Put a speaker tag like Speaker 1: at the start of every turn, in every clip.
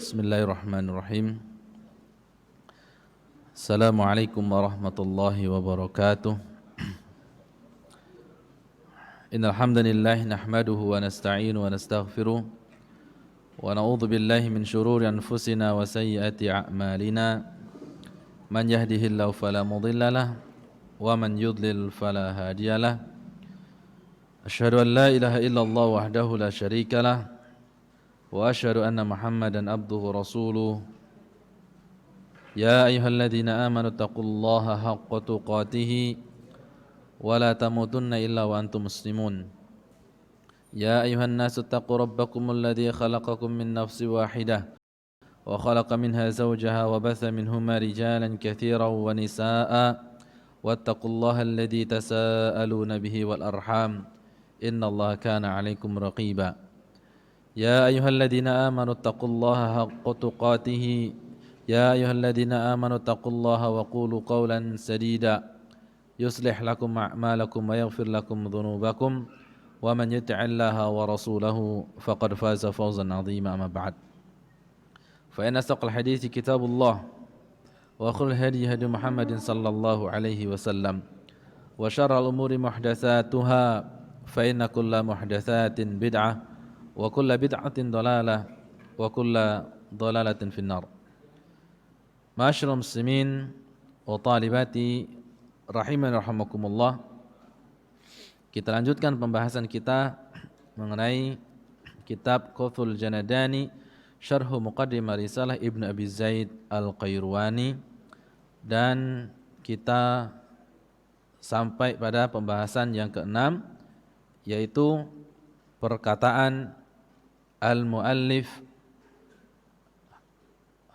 Speaker 1: Bismillahirrahmanirrahim. Assalamualaikum warahmatullahi wabarakatuh. Innal hamdalillah nahmaduhu wa nasta'inu wa nastaghfiruh wa na'udzu billahi min shururi anfusina wa sayyiati a'malina. Man yahdihillahu fala mudhillalah wa man yudlil fala hadiyalah. Asyhadu an la ilaha illallah wahdahu la syarikalah wa asyhadu anna Muhammadan abduhu rasuluh. Ya ayyuhalladzina amanu taqullaha haqqa tuqatih wa la tamutunna illa wa antum muslimun. Ya ayyuhan nasu taqu rabbakumul ladzi khalaqakum min nafsin wahidah wa khalaqa minha zawjaha wa batha minhuma rijalan katsiran wa nisaa'a wattaqullaha alladzi tasaaluna bihi wal arham innallaha kana 'alaikum raqiba. Ya ayyuhalladzina amanu taqullaha haqqa tuqatih. Ya ayyuhalladzina amanu taqullaha wa qulu qawlan sadida yuslih lakum a'malakum wa yaghfir lakum dhunubakum wa man yuti'illaha wa rasulahu faqad faza fawzan 'azima. Amma ba'd. Fa inna asdaqal hadithi kitabullah wa khairul hadi hadi Muhammadin sallallahu alaihi wasallam wa syarrul umuri muhdatsatuha fa inna kulla muhdatsatin bid'ah wa kulla bid'atin dhalalah wa kulla dhalalatin finnar. Ma'asyiral muslimin wa talibati rahimani rahimakumullah. Kita lanjutkan pembahasan kita mengenai kitab Qathul Janadani Syarh Muqaddimah Risalah Ibnu Abi Zaid Al-Qayrawani, dan kita sampai pada pembahasan yang keenam, yaitu perkataan al-muallif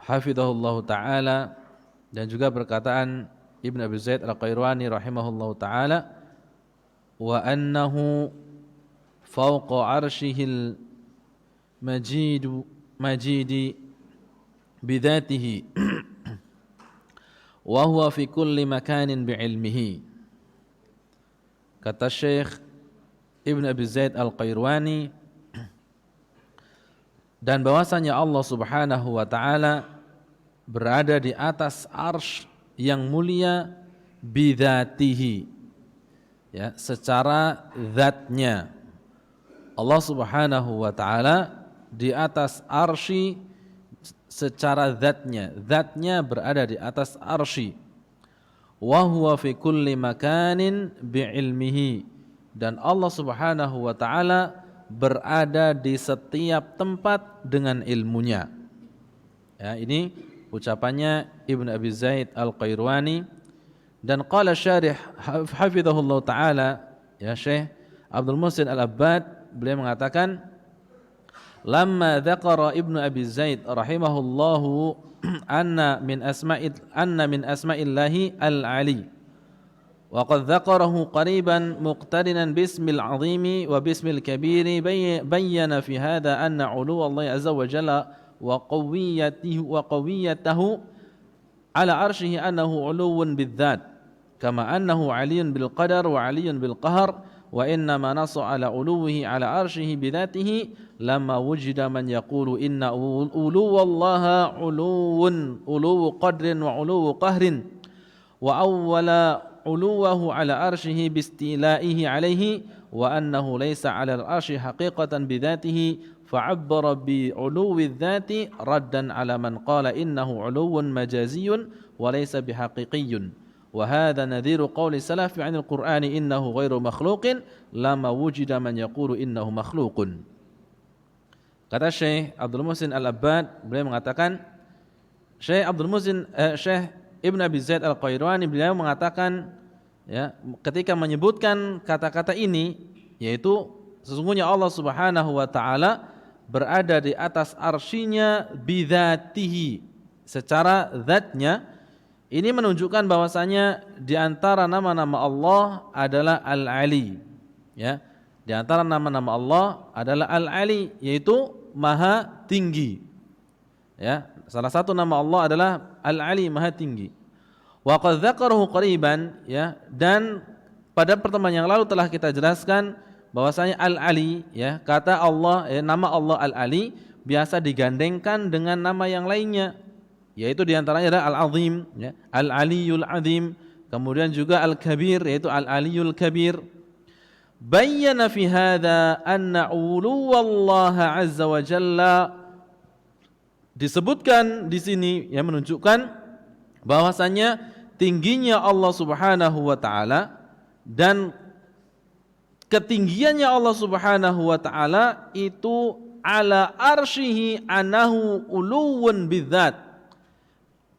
Speaker 1: hafizahullahu ta'ala dan juga perkataan Ibnu Abi Zaid Al-Qayrawani rahimahullahu ta'ala, wa annahu fawqa arshihil majidi bidhatihi wa huwa fi kulli makanin bi'ilmihi. Kata Syekh Ibnu Abi Zaid Al-Qayrawani, dan bahwasanya Allah Subhanahu wa ta'ala berada di atas arsy yang mulia bidzatihi, ya, secara zatnya. Allah Subhanahu wa ta'ala di atas arsy secara zatnya, zatnya berada di atas arsy. Wa huwa fi kulli makanin bi'ilmihi, dan Allah Subhanahu wa ta'ala berada di setiap tempat dengan ilmunya. Ya, ini ucapannya Ibnu Abi Zaid Al-Qayrawani. Dan qala syarih hafizahullah ta'ala, ya, Syekh Abdul Muhsin Al-Abbad, beliau mengatakan, lamma dzakara Ibnu Abi Zaid rahimahullahu anna min asma'illahi al-ali wa qad dzakarahu qariban muqtarinan bismil azimi wa bismil kabiri, bayyana fi hadha anna 'uluwa Allah azza wa jalla wa qawiyatahu ala arshihi annahu 'uluwun bidzat kama annahu 'aliyyun bil qadar wa 'aliyyun bil qahr, wa inna ma nassa ala 'uluwihi ala arshihi bidzatihi lamma wujida man yaqulu inna 'uluwa Allah 'uluwu qadrin wa 'uluwu qahrin wa awwala uluwahu ala arshihi bistilaihi alaihi wa annahu laysa ala al-arshi haqiqatan bidhatihi fa'abbara bi uluwi dhati raddan ala man qala innahu uluwun majaziyun wa laysa bihaqiqiyyun, wa hadha nadhiru qawli salafi 'anil qur'ani innahu ghairu makhluqin lama wujida man yaqulu innahu makhluqun. Kata Syekh Abdul Muhsin Al-Abbad, beliau mengatakan, Syekh Ibnu Abi Zaid Al-Qayrawani beliau mengatakan, ya, ketika menyebutkan kata-kata ini, yaitu sesungguhnya Allah Subhanahu wa ta'ala berada di atas arsy-Nya bidzatihi, secara zatnya, ini menunjukkan bahwasanya di antara nama-nama Allah adalah Al-Ali, ya. Di antara nama-nama Allah adalah Al-Ali, yaitu Maha Tinggi. Ya, salah satu nama Allah adalah Al-Ali, Maha Tinggi. Wa qad dzakarahu qariban, ya, dan pada pertemuan yang lalu telah kita jelaskan bahwasanya Al-Ali, ya, kata Allah, nama Allah Al-Ali biasa digandengkan dengan nama yang lainnya, yaitu diantaranya adalah Al-Azim, ya, Al-Aliyul Azim, kemudian juga Al-Kabir, yaitu Al-Aliyul Kabir. Bayyana fi hadza anna uluwallaha azza wa jalla, disebutkan di sini yang menunjukkan bahwasanya tingginya Allah Subhanahu wa taala dan ketinggiannya Allah Subhanahu wa taala itu ala arsyihi anahu uluwun bidzat.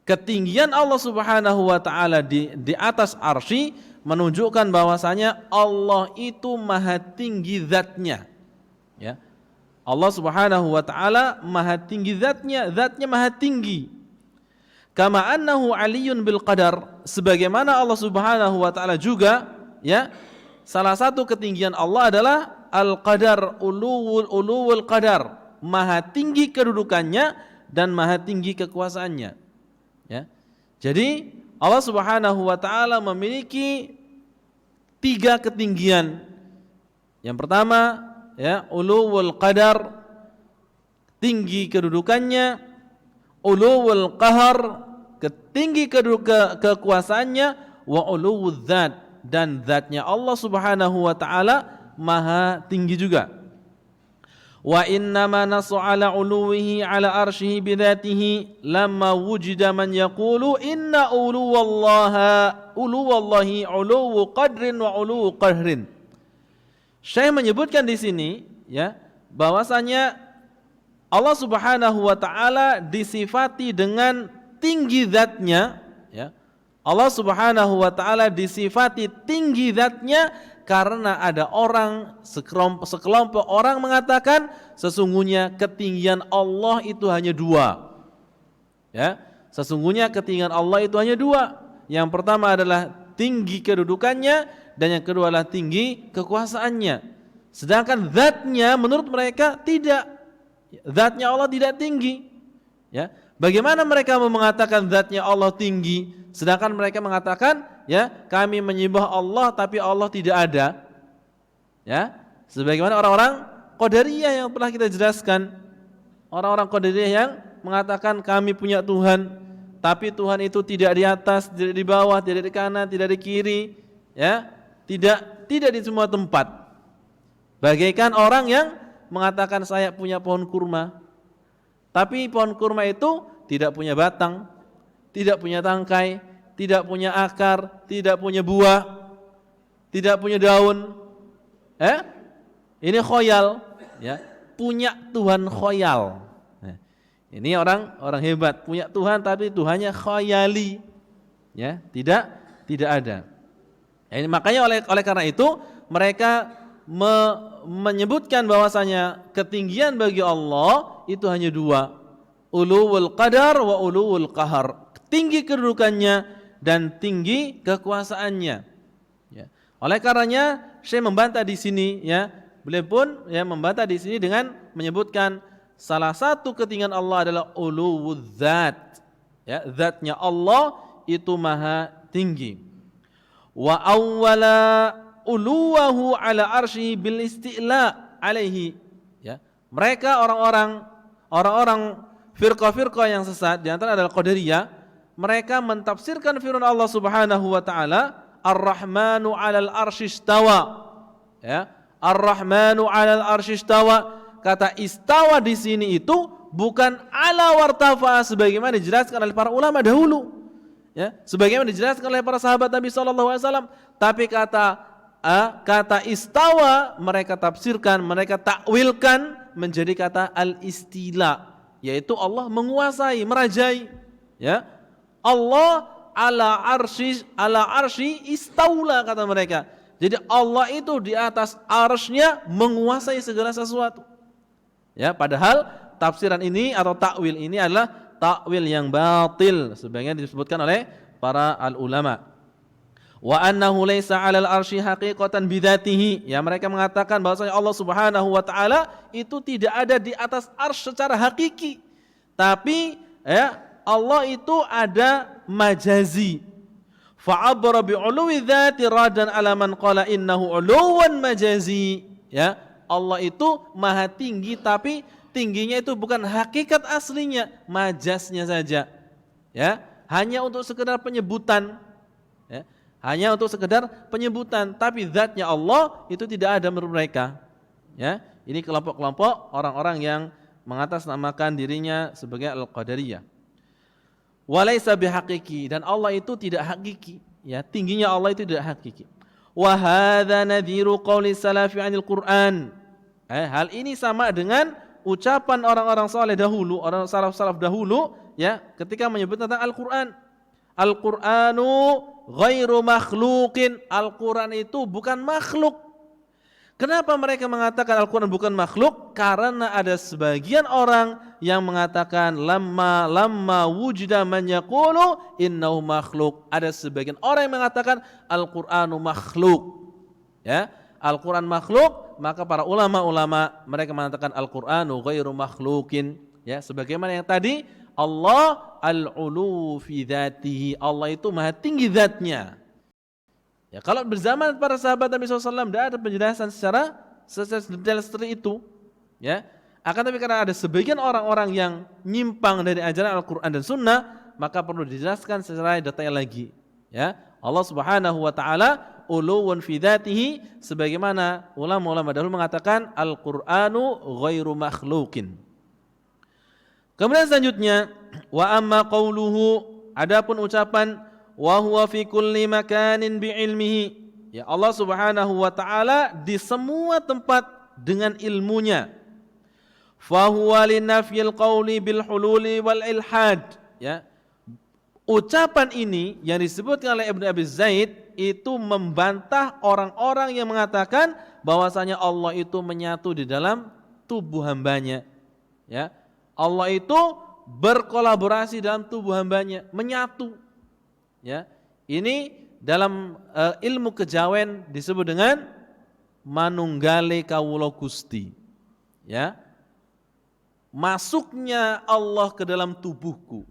Speaker 1: Ketinggian Allah Subhanahu wa taala di atas arsy menunjukkan bahwasanya Allah itu maha tinggi zatnya. Ya. Allah Subhanahu wa taala maha tinggi zatnya maha tinggi. Kama annahu aliyun bil qadar, sebagaimana Allah Subhanahu wa taala juga, ya, salah satu ketinggian Allah adalah al-qadar, uluwul qadar, maha tinggi kedudukannya dan maha tinggi kekuasaannya. Ya. Jadi Allah Subhanahu wa taala memiliki 3 ketinggian. Yang pertama, ya, uluwul qadar, tinggi kedudukannya, uluwul qahar, tinggi kekuasaannya, wa uluwul dzat, dan zatnya Allah Subhanahu wa taala maha tinggi juga. Wa innama nasu ala uluwihi ala arsyihi bidzatihi lamma wujida man yaqulu inna uluwallahi uluwu qadrin wa uluwu qahrin. Syekh menyebutkan di sini, ya, bahwasanya Allah Subhanahu wa taala disifati dengan tinggi zatnya, ya. Allah Subhanahu wa taala disifati tinggi zatnya karena ada orang, sekelompok orang mengatakan sesungguhnya ketinggian Allah itu hanya 2. Ya, sesungguhnya ketinggian Allah itu hanya 2. Yang pertama adalah tinggi kedudukannya dan yang kedua adalah tinggi kekuasaannya. Sedangkan zatnya menurut mereka tidak. Zatnya Allah tidak tinggi. Ya, bagaimana mereka mengatakan zatnya Allah tinggi, sedangkan mereka mengatakan, ya, kami menyembah Allah tapi Allah tidak ada. Ya, sebagaimana orang-orang Qadariyah yang pernah kita jelaskan. Orang-orang Qadariyah yang mengatakan kami punya Tuhan, tapi Tuhan itu tidak di atas, tidak di bawah, tidak di kanan, tidak di kiri, ya, tidak di semua tempat. Bagaikan orang yang mengatakan saya punya pohon kurma, tapi pohon kurma itu tidak punya batang, tidak punya tangkai, tidak punya akar, tidak punya buah, tidak punya daun. Ini khoyal, ya, punya Tuhan khoyal. Ini orang hebat, punya Tuhan tapi Tuhannya khayali, ya, tidak ada. Ini makanya oleh karena itu mereka menyebutkan bahwasanya ketinggian bagi Allah itu hanya 2, uluwul qadar wa uluwul qahar, tinggi kedudukannya dan tinggi kekuasaannya. Ya. Oleh karenanya Syekh membantah di sini, ya, beliau pun, ya, membantah di sini dengan menyebutkan salah satu ketinggian Allah adalah uluwul dzat, ya, zatnya Allah itu maha tinggi. Wa awwala uluwahu ala arsyihi bil isti'la alaihi, ya. Mereka orang-orang firqah-firqah yang sesat, di antara adalah Qadariyah, mereka mentafsirkan firman Allah Subhanahu wa taala Ar-Rahmanu 'alal arsy istawa, ya. Ar-Rahmanu 'alal arsy istawa, kata istawa di sini itu bukan ala wartafa sebagaimana dijelaskan oleh para ulama dahulu, ya, sebagaimana dijelaskan oleh para sahabat Nabi sallallahu alaihi wasallam, tapi kata istawa mereka tafsirkan, mereka takwilkan menjadi kata al-istila, yaitu Allah menguasai, merajai, ya. Allah ala arsy istaula kata mereka. Jadi Allah itu di atas arsy-Nya menguasai segala sesuatu. Ya, padahal tafsiran ini atau takwil ini adalah takwil yang batil sebagaimana disebutkan oleh para al-ulama. Wa annahu laisa 'alal arsy haqiqatan bidzatihi, ya, mereka mengatakan bahwasanya Allah Subhanahu wa taala itu tidak ada di atas arsy secara hakiki. Tapi, ya, Allah itu ada majazi. Fa'abara bi'uluwi dzati radan 'ala man qala innahu 'uluwan majazi, ya. Allah itu maha tinggi tapi tingginya itu bukan hakikat aslinya, majasnya saja. Ya, hanya untuk sekedar penyebutan. Ya, hanya untuk sekedar penyebutan, tapi zatnya Allah itu tidak ada menurut mereka. Ya, ini kelompok-kelompok orang-orang yang mengatasnamakan dirinya sebagai Al-Qadariyah. Walaysa bihaqiqi, dan Allah itu tidak hakiki. Ya, tingginya Allah itu tidak hakiki. Wa hadza nadhiru qauli salafi 'anil Qur'an. Hal ini sama dengan ucapan orang-orang saleh dahulu, orang salaf dahulu, ya, ketika menyebut tentang Al-Qur'an. Al-Qur'anu ghairu makhluqin. Al-Qur'an itu bukan makhluk. Kenapa mereka mengatakan Al-Quran bukan makhluk? Karena ada sebagian orang yang mengatakan lamma wujida man yaqulu innahu makhluk. Ada sebagian orang yang mengatakan Al-Qur'anu makhluk. Ya, Al-Quran makhluk, maka para ulama-ulama mereka mengatakan Al-Qur'anu ghairu makhlukin. Ya, sebagaimana yang tadi, Allah al-ulu fi dzatihi. Allah itu maha tinggi zatnya. Ya, kalau berzaman para sahabat Nabi SAW tidak ada penjelasan secara detail seperti itu. Ya, akan tapi karena ada sebagian orang-orang yang nyimpang dari ajaran Al-Quran dan Sunnah, maka perlu dijelaskan secara detail lagi. Ya, Allah Subhanahu Wa Taala uluwun fi dzatihi, sebagaimana ulama-ulama dahulu mengatakan Al-Qur'anu ghairu makhluqin. Kemudian selanjutnya, wa amma qauluhu, adapun ucapan wa huwa fi kulli makanin bi ilmihi, ya, Allah Subhanahu wa taala di semua tempat dengan ilmunya. Fa huwa li nafyil qawli bil hululi wal ilhad, ya. Ucapan ini yang disebutkan oleh Ibnu Abi Zaid itu membantah orang-orang yang mengatakan bahwasanya Allah itu menyatu di dalam tubuh hambanya. Ya, Allah itu berkolaborasi dalam tubuh hambanya, menyatu. Ya, ini dalam ilmu kejawen disebut dengan manunggale kawula Gusti. Ya, masuknya Allah ke dalam tubuhku.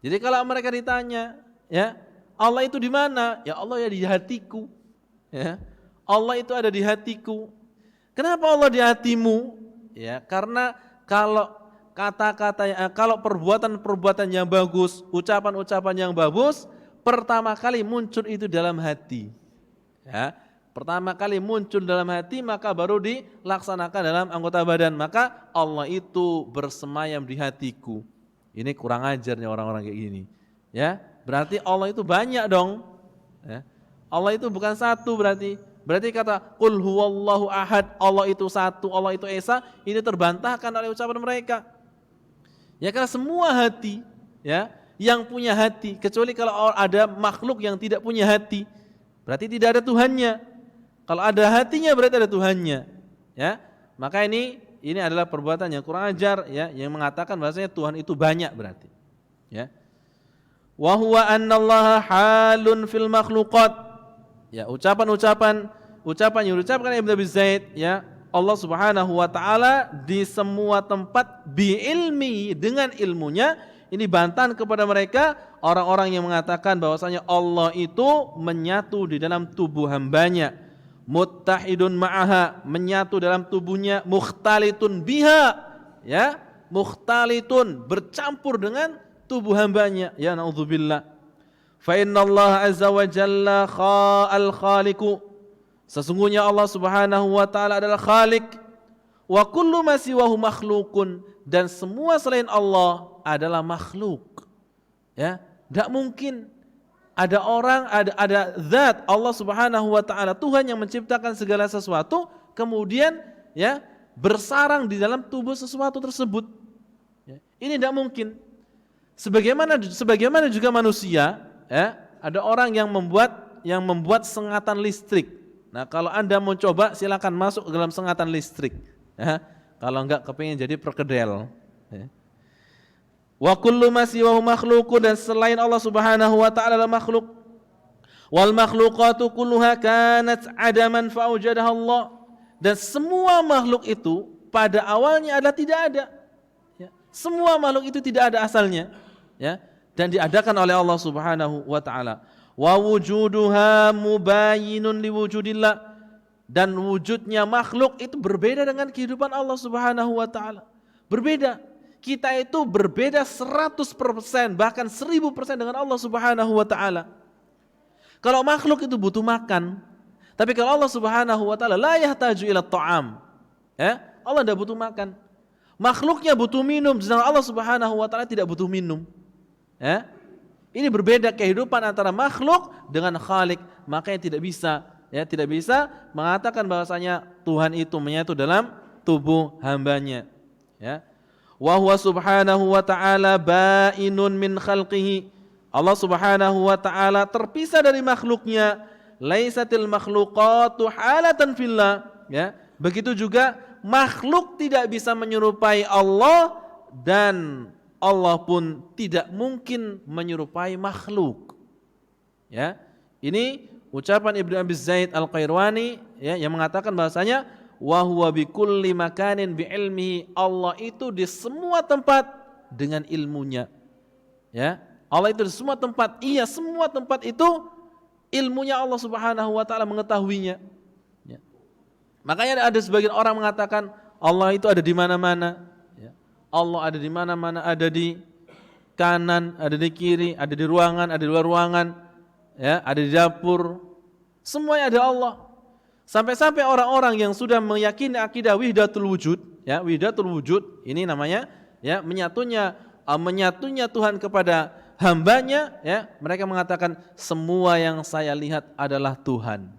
Speaker 1: Jadi kalau mereka ditanya, ya, Allah itu di mana? Ya, Allah ya di hatiku. Ya, Allah itu ada di hatiku. Kenapa Allah di hatimu? Ya, karena kalau kata-kata, kalau perbuatan-perbuatan yang bagus, ucapan-ucapan yang bagus, pertama kali muncul itu dalam hati. Ya, pertama kali muncul dalam hati, maka baru dilaksanakan dalam anggota badan. Maka Allah itu bersemayam di hatiku. Ini kurang ajarnya orang-orang kayak gini. Ya, berarti Allah itu banyak dong. Ya, Allah itu bukan satu berarti. Berarti kata qul huwallahu ahad, Allah itu satu, Allah itu esa, ini terbantahkan oleh ucapan mereka. Ya, karena semua hati, ya, yang punya hati, kecuali kalau ada makhluk yang tidak punya hati, berarti tidak ada Tuhannya. Kalau ada hatinya berarti ada Tuhannya. Ya, maka ini adalah perbuatan yang kurang ajar, ya, yang mengatakan bahwasanya Tuhan itu banyak berarti. Ya. Wa huwa annallaha halun fil makhluqat. Ya, ucapan yang diucapkan Ibnu Abi Zaid, ya, Allah Subhanahu wa taala di semua tempat bi ilmi, dengan ilmunya. Ini bantahan kepada mereka orang-orang yang mengatakan bahwasanya Allah itu menyatu di dalam tubuh hambanya, muttahidun ma'aha, menyatu dalam tubuhnya, mukhtalitun biha, ya, mukhtalitun, bercampur dengan tubuh hambanya. Ya, naudzubillah. Fa innallaha azza wa jalla al-khaliqu, sesungguhnya Allah Subhanahu wa taala adalah khaliq, wa kullu ma siwahu makhluqun, dan semua selain Allah adalah makhluk. Ya, tidak mungkin ada orang, ada zat Allah Subhanahu wa taala, Tuhan yang menciptakan segala sesuatu, kemudian, ya, bersarang di dalam tubuh sesuatu tersebut. Ya, ini tidak mungkin. Sebagaimana juga manusia, ya, ada orang yang membuat sengatan listrik. Nah, kalau Anda mau coba silakan masuk ke dalam sengatan listrik. Ya, kalau enggak kepingin jadi perkedel. Ya. Wa kullu ma siwahu makhluqun, dan selain Allah Subhanahu wa taala adalah makhluk. Wal makhluqatu kulluha kanat adaman fa awjadaha Allah, dan semua makhluk itu pada awalnya adalah tidak ada. Ya. Semua makhluk itu tidak ada asalnya, ya, dan diadakan oleh Allah Subhanahu wa taala. Wa wujuduha mubayyinun liwujudillah, dan wujudnya makhluk itu berbeda dengan kehidupan Allah Subhanahu wa taala. Berbeda. Kita itu berbeda 100%, bahkan 1000% dengan Allah Subhanahu wa taala. Kalau makhluk itu butuh makan, tapi kalau Allah Subhanahu wa taala la yahtaju ila ta'am. Ya, Allah tidak butuh makan. Makhluknya butuh minum, sedangkan Allah Subhanahu wa taala tidak butuh minum. Ya. Ini berbeda kehidupan antara makhluk dengan Khalik, makanya tidak bisa mengatakan bahwasanya Tuhan itu menyatu dalam tubuh hambanya. Ya. Wa huwa subhanahu wa ta'ala ba'inun min khalqihi. Allah Subhanahu wa ta'ala terpisah dari makhluknya. Laisatil makhluqatu halatan fillah. Ya. Begitu juga makhluk tidak bisa menyerupai Allah dan Allah pun tidak mungkin menyerupai makhluk. Ya. Ini ucapan Ibnu Abi Zaid Al-Qayrawani, ya, yang mengatakan bahasanya wa huwa bi kulli makanin bi ilmihi. Allah itu di semua tempat dengan ilmunya. Ya. Allah itu di semua tempat. Iya, semua tempat itu ilmunya Allah Subhanahu wa taala mengetahuinya. Ya. Makanya ada sebagian orang mengatakan Allah itu ada di mana-mana. Allah ada di mana-mana, ada di kanan, ada di kiri, ada di ruangan, ada di luar ruangan, ya, ada di dapur. Semuanya ada Allah. Sampai-sampai orang-orang yang sudah meyakini akidah wahdatul wujud, ya, wahdatul wujud, ini namanya, ya, menyatunya Tuhan kepada hambanya, ya, mereka mengatakan semua yang saya lihat adalah Tuhan.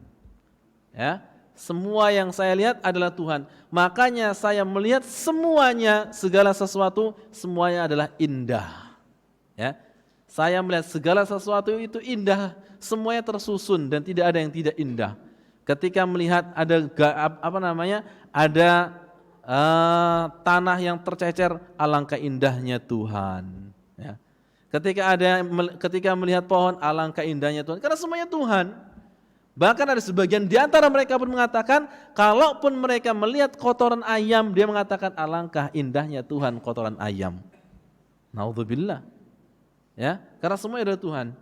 Speaker 1: Ya. Semua yang saya lihat adalah Tuhan. Makanya saya melihat semuanya, segala sesuatu, semuanya adalah indah. Ya. Saya melihat segala sesuatu itu indah, semuanya tersusun dan tidak ada yang tidak indah. Ketika melihat ada tanah yang tercecer, alangkah indahnya Tuhan. Ya. Ketika melihat pohon, alangkah indahnya Tuhan. Karena semuanya Tuhan. Bahkan ada sebagian di antara mereka pun mengatakan, kalaupun mereka melihat kotoran ayam, dia mengatakan alangkah indahnya Tuhan kotoran ayam. Naudzubillah. Ya, karena semua adalah Tuhan.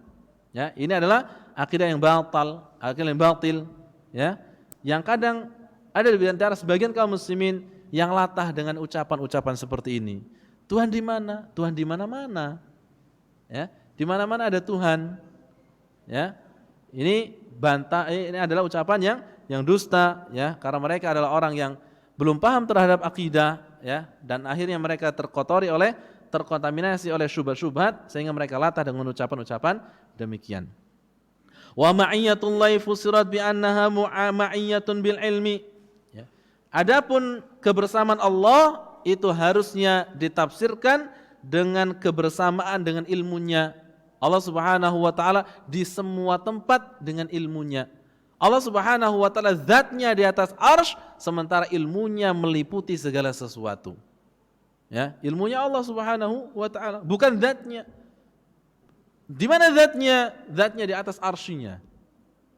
Speaker 1: Ya, ini adalah akidah yang batil, ya. Yang kadang ada di antara sebagian kaum muslimin yang latah dengan ucapan-ucapan seperti ini. Tuhan di mana? Tuhan di mana-mana. Ya, di mana-mana ada Tuhan. Ya. Ini adalah ucapan yang dusta, ya, karena mereka adalah orang yang belum paham terhadap akidah, ya, dan akhirnya mereka terkontaminasi oleh syubhat-syubhat sehingga mereka latah dengan ucapan-ucapan demikian. Wa ma'iyyatullahi fusirat bi annaha ma'iyyatun bil ilmi. Ya. Adapun kebersamaan Allah itu harusnya ditafsirkan dengan kebersamaan dengan ilmunya. Allah Subhanahu wa taala di semua tempat dengan ilmunya. Allah Subhanahu wa taala zatnya di atas arsy, sementara ilmunya meliputi segala sesuatu. Ya, ilmunya Allah Subhanahu wa taala, bukan zatnya. Di mana zatnya? Zatnya di atas arsy-Nya.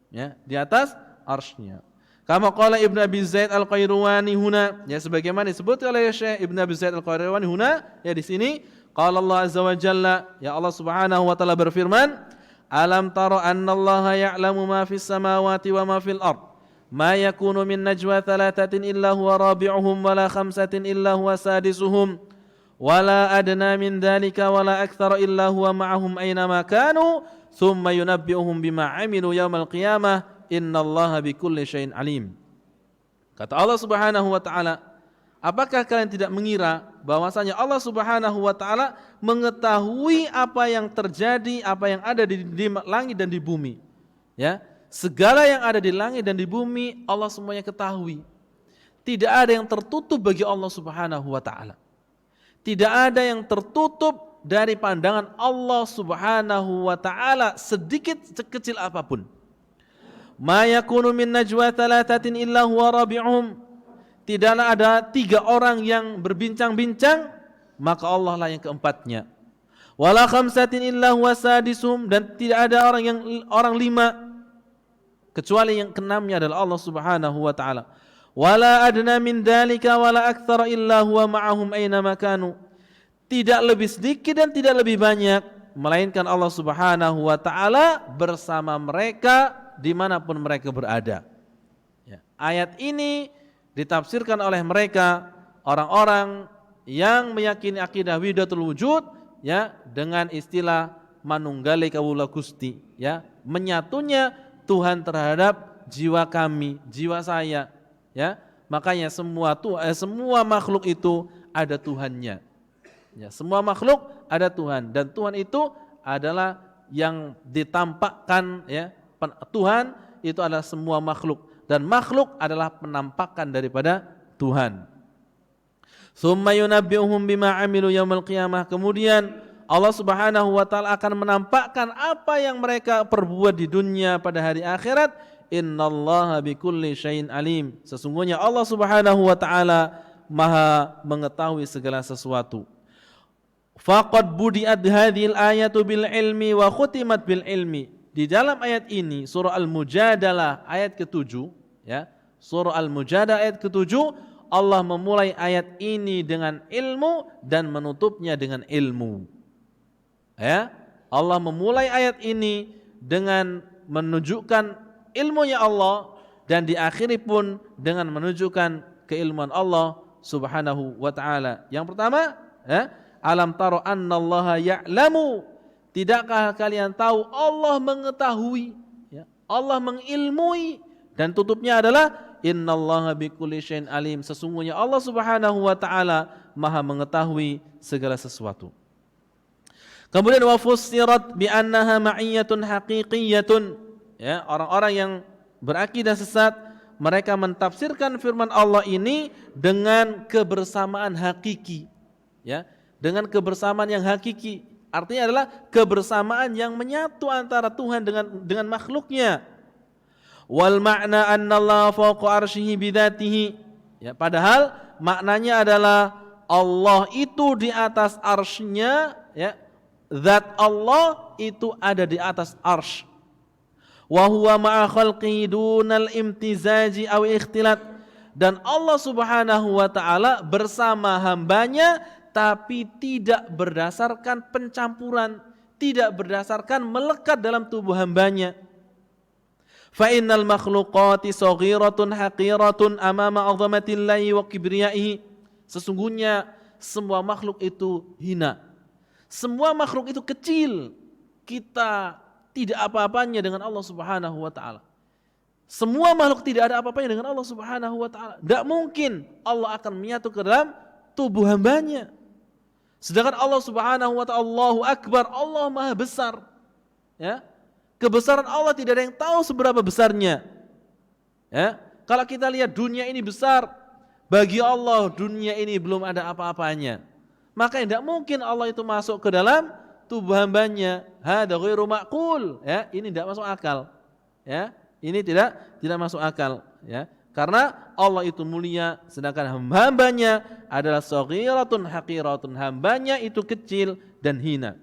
Speaker 1: Ya, di atas arsy-Nya. Kama qala Ibnu Abi Zaid Al-Qayrawani huna, ya, sebagaimana disebut oleh Syekh Ibnu Abi Zaid Al-Qayrawani huna, ya, di sini qala Allah azza wa jalla, ya, Allah Subhanahu wa taala berfirman, alam tara annallaha ya'lamu ma fis samawati wa ma fil ard, ma yakunu min najwa thalathatin illa huwa rabi'uhum wa la khamsatin illa huwa sadisuhum wa la adna min dhalika wa la akthara illa huwa ma'ahum aina ma kanu thumma yunabbi'uhum bima 'amilu yaumal qiyamah innallaha bikulli syai'in alim. Kata Allah Subhanahu wa taala, apakah kalian tidak mengira bahwasanya Allah Subhanahu wa taala mengetahui apa yang terjadi, apa yang ada di langit dan di bumi? Ya, segala yang ada di langit dan di bumi Allah semuanya ketahui. Tidak ada yang tertutup bagi Allah Subhanahu wa taala. Tidak ada yang tertutup dari pandangan Allah Subhanahu wa taala sedikit sekecil apapun. Ma yakunu min najwa thalathatin illa huwa rabi'uhum. Tidaklah ada 3 orang yang berbincang-bincang, maka Allah lah yang keempatnya. Wala khamsatin illa huwa sadisuhum, dan tidak ada orang 5 kecuali yang keenamnya adalah Allah Subhanahu wa taala. Wala adna min dzalika wala aktsara illa huwa ma'ahum aina ma kanu. Tidak lebih sedikit dan tidak lebih banyak, melainkan Allah Subhanahu wa taala bersama mereka dimanapun mereka berada. Ya. Ayat ini ditafsirkan oleh mereka orang-orang yang meyakini akidah wahdatul wujud ya dengan istilah manunggali kawula Gusti ya, menyatunya Tuhan terhadap jiwa kami, jiwa saya ya. Makanya semua makhluk itu ada Tuhannya. Ya, semua makhluk ada Tuhan dan Tuhan itu adalah yang ditampakkan ya. Tuhan itu adalah semua makhluk dan makhluk adalah penampakan daripada Tuhan. Tsumma yunabbi'uhum bima 'amilu yaumil qiyamah. Kemudian Allah Subhanahu wa taala akan menampakkan apa yang mereka perbuat di dunia pada hari akhirat. Innallaha bikulli syai'in alim. Sesungguhnya Allah Subhanahu wa taala Maha mengetahui segala sesuatu. Faqad budi'at hadhil ayatu bil ilmi wa khutimat bil ilmi. Di dalam ayat ini surah Al-Mujadalah ayat ke-7 ya. Surah Al-Mujadalah ayat ke-7 Allah memulai ayat ini dengan ilmu dan menutupnya dengan ilmu. Ya, Allah memulai ayat ini dengan menunjukkan ilmunya Allah dan diakhiri pun dengan menunjukkan keilmuan Allah Subhanahu wa taala. Yang pertama, ya, alam taro annallaha ya'lamu. Tidakkah kalian tahu Allah mengetahui, ya, Allah mengilmui dan tutupnya adalah innallaha bikulli syai'in alim. Sesungguhnya Allah Subhanahu wa taala Maha mengetahui segala sesuatu. Kemudian wa fussirat bi annaha ma'iyyatun haqiqiyyatun. Ya, orang-orang yang berakidah sesat mereka mentafsirkan firman Allah ini dengan kebersamaan hakiki. Ya, dengan kebersamaan yang hakiki. Artinya adalah kebersamaan yang menyatu antara Tuhan dengan makhluknya. Wal ma'na annallaha fawqa arsyihi bidzatihi. Ya, padahal maknanya adalah Allah itu di atas arsy-Nya, ya. Zat Allah itu ada di atas arsy. Wa huwa ma'a khalqihi dunal imtizaji aw ikhtilat. Dan Allah Subhanahu wa taala bersama hambanya tapi tidak berdasarkan pencampuran, tidak berdasarkan melekat dalam tubuh hambanya. Fa innal makhluqati saghiratun haqiratun amama 'azamatillahi wa kibriyaihi. Sesungguhnya semua makhluk itu hina. Semua makhluk itu kecil. Kita tidak apa-apanya dengan Allah Subhanahu wa taala. Semua makhluk tidak ada apa-apanya dengan Allah Subhanahu wa taala. Tidak mungkin Allah akan menyatu ke dalam tubuh hambanya. Sedangkan Allah Subhanahu wa taala Allahu Akbar, Allah Maha besar. Ya. Kebesaran Allah tidak ada yang tahu seberapa besarnya. Ya. Kalau kita lihat dunia ini besar, bagi Allah dunia ini belum ada apa-apanya. Maka tidak mungkin Allah itu masuk ke dalam tubuh hambanya. Hada ghairu ma'qul, ya, ini tidak masuk akal. Ya, ini tidak masuk akal, ya. Karena Allah itu mulia sedangkan hambanya adalah saghiratun haqiratun, hambanya itu kecil dan hina.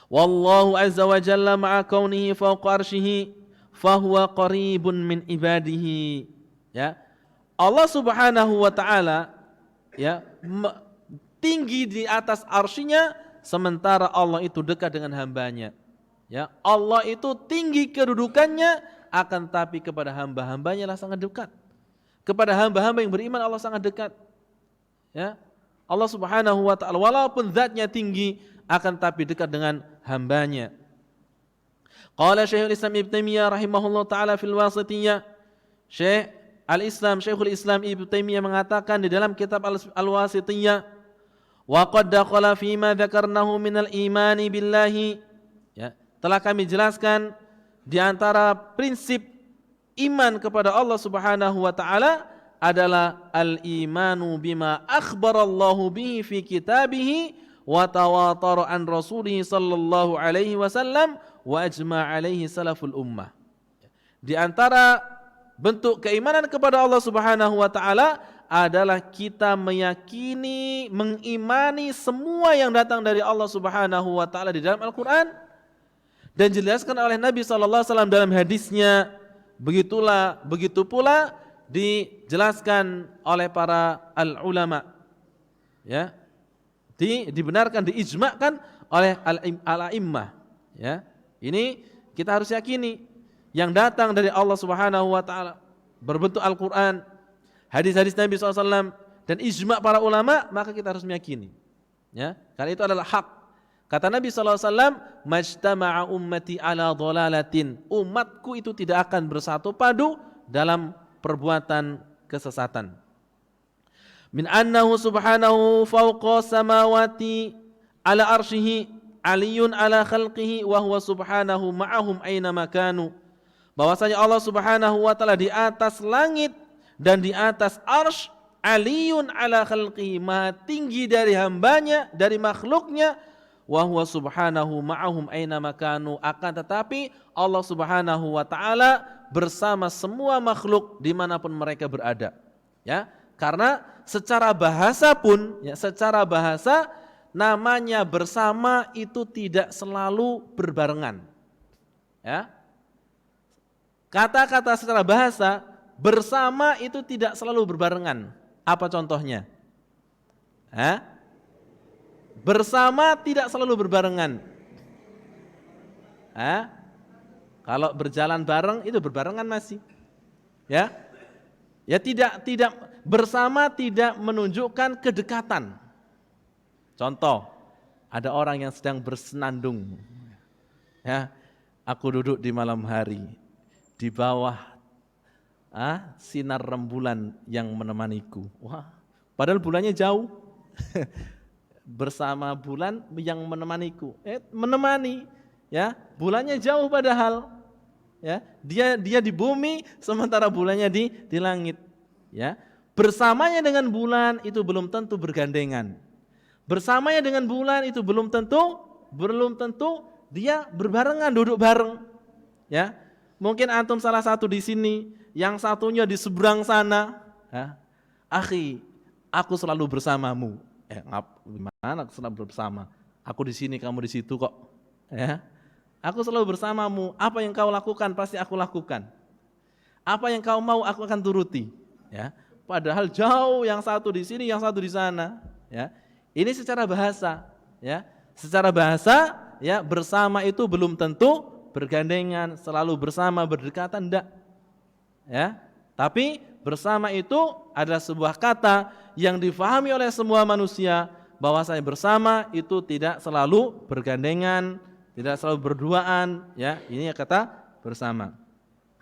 Speaker 1: Wallahu azza wa jalla ma'a kaunihi fawqa arsyihi fahuwa qaribun min ibadihi. Ya. Allah Subhanahu wa taala ya tinggi di atas arsy-Nya sementara Allah itu dekat dengan hambanya. Ya, Allah itu tinggi kedudukannya akan tapi kepada hamba-hambanya lah sangat dekat. Kepada hamba-hamba yang beriman Allah sangat dekat. Ya. Allah Subhanahu wa taala walaupun zatnya tinggi akan tapi dekat dengan hambanya. Qala Syekhul Islam Ibnu Taimiyah rahimahullah taala fil Wasithiyah. Syekhul Islam Ibnu Taimiyah mengatakan di dalam kitab Al-Wasithiyah, wa qad dakhala fi ma dzakarnahu minal imani billahi, ya, telah kami jelaskan di antara prinsip iman kepada Allah Subhanahu wa taala adalah al-imanu bima akhbarallahu bihi fi kitabihi wa tawatara an rasulih sallallahu alaihi wasallam wa ajma' alaihi salaful ummah. Di antara bentuk keimanan kepada Allah Subhanahu wa taala adalah kita meyakini, mengimani semua yang datang dari Allah Subhanahu wa taala di dalam Al-Qur'an dan dijelaskan oleh Nabi sallallahu alaihi wasallam dalam hadisnya. Begitu pula dijelaskan oleh para al-ulama. Ya. Dibenarkan, diijma'kan oleh al-a'immah. Ya. Ini kita harus yakini yang datang dari Allah Subhanahu wa taala berbentuk Al-Qur'an, hadis-hadis Nabi SAW dan ijma' para ulama, maka kita harus meyakini. Ya, karena itu adalah hak. Kata Nabi SAW, majtama'a ummati ala dhalalatin. Umatku itu tidak akan bersatu padu dalam perbuatan kesesatan. Min annahu subhanahu fawqa samawati ala arshihi aliyun ala khalqihi wa huwa subhanahu ma'ahum aina makanu. Bahwasanya Allah Subhanahu wa taala di atas langit dan di atas arsy, aliyun ala khalqihi, maha tinggi dari hambanya, dari makhluknya, wa huwa subhanahu ma'ahum aina makanu, akan tetapi Allah Subhanahu wa taala bersama semua makhluk dimanapun mereka berada. Ya, karena secara bahasa pun, ya, secara bahasa namanya bersama itu tidak selalu berbarengan. Ya, kata-kata secara bahasa bersama itu tidak selalu berbarengan. Apa contohnya? Bersama tidak selalu berbarengan. Kalau berjalan bareng itu berbarengan masih. Ya, ya tidak bersama tidak menunjukkan kedekatan. Contoh, ada orang yang sedang bersenandung. Ya, aku duduk di malam hari di bawah sinar rembulan yang menemaniku. Wah, padahal bulannya jauh. Bersama bulan yang menemaniku. Menemani, ya, bulannya jauh padahal. Ya, dia di bumi sementara bulannya di langit. Ya, bersamanya dengan bulan itu belum tentu bergandengan. Bersamanya dengan bulan itu belum tentu dia berbarengan, duduk bareng. Ya, mungkin antum salah satu di sini, yang satunya di seberang sana. Akhi, aku selalu bersamamu. Gimana aku selalu bersama? Aku di sini, kamu di situ kok. Ya, aku selalu bersamamu. Apa yang kau lakukan pasti aku lakukan. Apa yang kau mau aku akan turuti. Ya, padahal jauh, yang satu di sini, yang satu di sana. Ya, ini secara bahasa. Ya, secara bahasa, ya, bersama itu belum tentu bergandengan, selalu bersama, berdekatan, enggak. Ya, tapi bersama itu adalah sebuah kata yang difahami oleh semua manusia, bahwasanya bersama itu tidak selalu bergandengan, tidak selalu berduaan, ya, ini kata bersama.